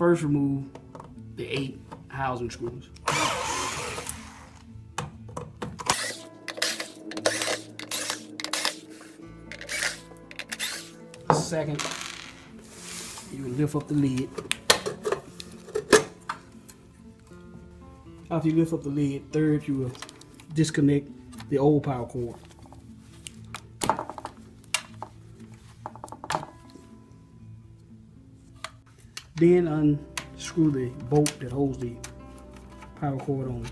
first remove the 8 housing screws. Second, you will lift up the lid. After you lift up the lid, third, you will disconnect the old power cord. Then unscrew the bolt that holds the power cord on.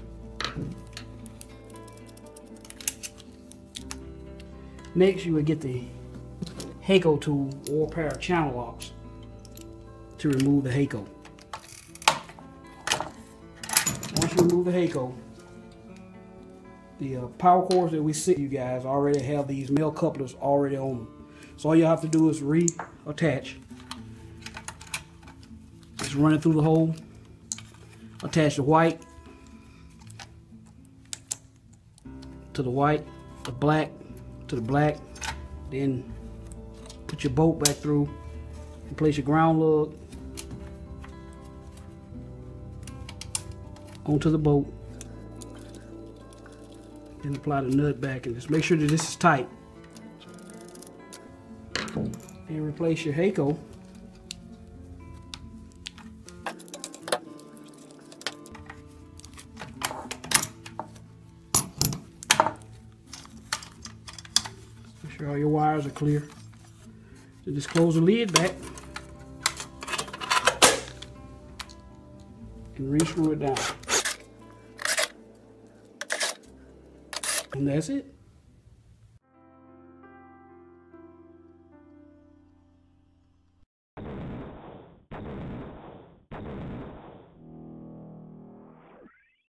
Next, you will get the Hako tool or a pair of channel locks to remove the Hako. Once you remove the Hako, the power cords that we see you guys already have these male couplers already on them. So all you have to do is reattach. Just run it through the hole. Attach the white to the white, the black to the black. Then put your bolt back through and place your ground lug onto the bolt. Then apply the nut back and just make sure that this is tight. And replace your Hako. Make sure all your wires are clear. So just close the lid back and re-screw it down. And that's it.